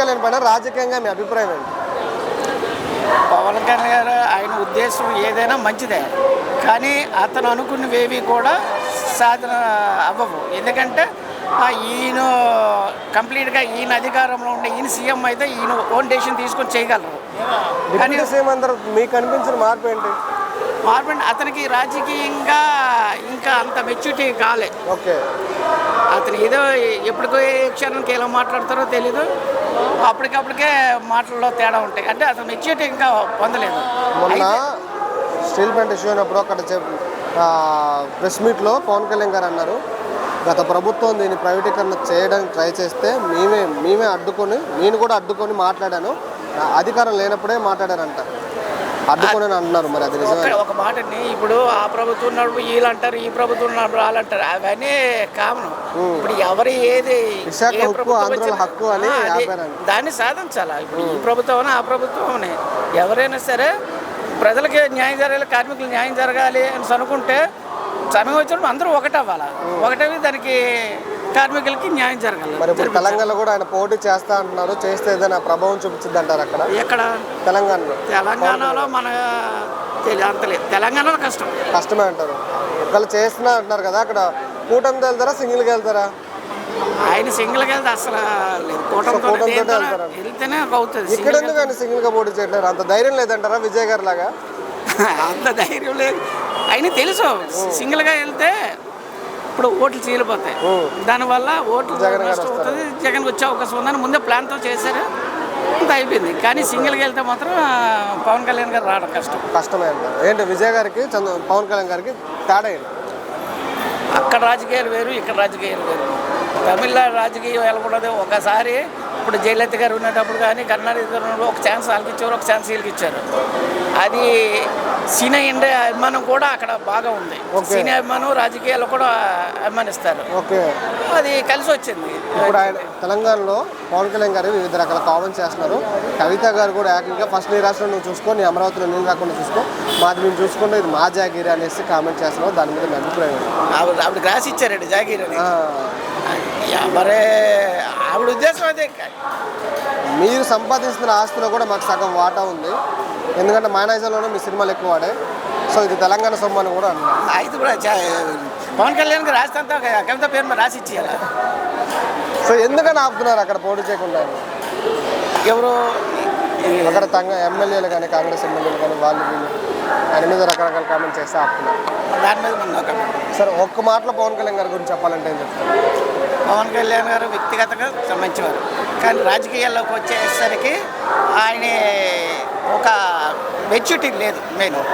కళ్యాణ్ పైన రాజకీయంగా మీ అభిప్రాయం ఏంటి? పవన్ కళ్యాణ్ గారు ఆయన ఉద్దేశం ఏదైనా మంచిదే, కానీ అతను అనుకున్నవేవి కూడా సాధన అవ్వవు. ఎందుకంటే ఈయన కంప్లీట్గా ఈయన అధికారంలో ఉండే ఈయన సీఎం అయితే ఈయన ఓన్ డెసిషన్ తీసుకొని చేయగలరు. కానీ సీఎం అందరూ మీకు అనిపించిన మార్పు ఏంటి? మార్పు అతనికి రాజకీయంగా ఇంకా అంత మెచ్యూరిటీ కాలే. ఓకే, అతను ఏదో ఎప్పటికో ఏ క్షణంకి ఎలా మాట్లాడతారో తెలీదు, అప్పటికప్పటికే మాటల్లో తేడా ఉంటాయి. అంటే అతను మెచ్యూరిటీ ఇంకా పొందలేదు. మొన్న స్టీల్ ప్లాంట్ ఇష్యూ అయినప్పుడు అక్కడ ప్రెస్ మీట్లో పవన్ కళ్యాణ్ గారు అన్నారు, గత ప్రభుత్వం దీన్ని ప్రైవేటీకరణ చేయడానికి ట్రై చేస్తే మేమే అడ్డుకొని, నేను కూడా అడ్డుకొని మాట్లాడాను, అధికారం లేనప్పుడే మాట్లాడారంట, అడ్డుకొని అంటున్నారు. మరి అది ఒక మాటని ఇప్పుడు ఆ ప్రభుత్వం ఉన్నప్పుడు వీళ్ళు అంటారు, ఈ ప్రభుత్వం ఉన్నప్పుడు వాళ్ళు అంటారు, అవన్నీ కామన్. ఇప్పుడు ఎవరు ఏది హక్కు అని దాన్ని సాధించాలా. ఇప్పుడు ఈ ప్రభుత్వం ఆ ప్రభుత్వం ఎవరైనా సరే ప్రజలకి న్యాయం జరగాలి, కార్మికులు న్యాయం జరగాలి అని అనుకుంటే సమయం వచ్చినప్పుడు అందరూ ఒకటవ్వాలా, ఒకటవి దానికి కార్మికులకి న్యాయం జరగాలి. మరి తెలంగాణలో కూడా ఆయన పోటీ చేస్తా అంటున్నారు, చేస్తే ఏదైనా ప్రభావం చూపించింది అంటారు అక్కడ? ఎక్కడ? తెలంగాణలో మన అంతలేదు. తెలంగాణలో కష్టమే అంటారు. ఒకళ్ళు చేస్తున్నా అంటున్నారు కదా, అక్కడ కూటమితో వెళ్తారా సింగిల్గా వెళ్తారా? ఆయన సింగిల్గా వెళ్తే అసలు లేదు, కూటమితో వెళ్తేనే అవుతుంది. ఇక్కడ ఎందుకు ఆయన సింగిల్గా పోటీ చేయట్లేదు? అంత ధైర్యం లేదంటారా విజయ్ గారి లాగా? అంత ధైర్యం లేదు. ఆయన తెలుసు సింగిల్గా వెళ్తే ఇప్పుడు ఓట్లు చీలిపోతాయి, దానివల్ల ఓట్లు నష్టం అవుతుంది, జగన్ వచ్చే అవకాశం ఉందని ముందే ప్లాన్తో చేశారు, అంత అయిపోయింది. కానీ సింగిల్గా వెళ్తే మాత్రం పవన్ కళ్యాణ్ గారు రావడం కష్టమే అంటారు. ఏంటి విజయ్ గారికి పవన్ కళ్యాణ్ గారికి తేడా ఏంటి? అక్కడ రాజకీయాలు వేరు, ఇక్కడ రాజకీయాలు వేరు. తమిళనాడు రాజకీయం ఎలా ఉన్నది, ఒకసారి ఇప్పుడు జయలలిత గారు ఉన్నప్పుడు కానీ కర్ణాటక గారు ఉన్నప్పుడు ఒక ఛాన్స్ వాళ్ళకి ఇచ్చారు, ఒక ఛాన్స్ వీళ్ళకి ఇచ్చారు. అది సినీ ఇండియా అభిమానం కూడా అక్కడ బాగా ఉంది. సినీ అభిమానం రాజకీయాలు కూడా అభిమానిస్తారు. అది కలిసి వచ్చింది. ఇప్పుడు ఆయన తెలంగాణలో పవన్ కళ్యాణ్ గారు వివిధ రకాల కామెంట్స్ చేస్తున్నారు. కవిత గారు కూడా ఏకంగా ఫస్ట్ నీ రాష్ట్రం నువ్వు చూసుకో, నీ అమరావతిలో నేను రాకుండా చూసుకో, మాది మేము చూసుకుంటే ఇది మా జాగీర్ అనేసి కామెంట్ చేస్తున్నారు. దాని మీద మీ అభిప్రాయం? ఆవిడ రాసి ఇచ్చారండి జాగీర్ అని. మరి ఆవిడ ఉద్దేశం అదే. మీరు సంపాదిస్తున్న ఆస్తిలో కూడా మాకు సగం వాటా ఉంది, ఎందుకంటే మైనాయిజంలోనే మీ సినిమాలు ఎక్కువ వాడే, సో ఇది తెలంగాణ సొమ్ము అని కూడా అన్నారు. అయితే కూడా పవన్ కళ్యాణ్ గారు రాసినంత కవిత పేరు మీద రాసి ఇచ్చేయాలి. సో ఎందుకని ఆపుతున్నారు అక్కడ పోటీ చేయకుండా? ఎవరు అక్కడ ఎమ్మెల్యేలు కానీ కాంగ్రెస్ ఎమ్మెల్యేలు కానీ వాళ్ళు ఆయన మీద రకరకాల కామెంట్ చేస్తే ఆపుతున్నారు. దాని మీద సరే, ఒక్క మాటలో పవన్ కళ్యాణ్ గారి గురించి చెప్పాలంటే ఏం చెప్తారు? పవన్ కళ్యాణ్ గారు వ్యక్తిగతంగా మంచివారు, కానీ రాజకీయాల్లోకి వచ్చేసరికి ఆయన ఒక మెచ్యూరిటీ లేదు మెయిన్.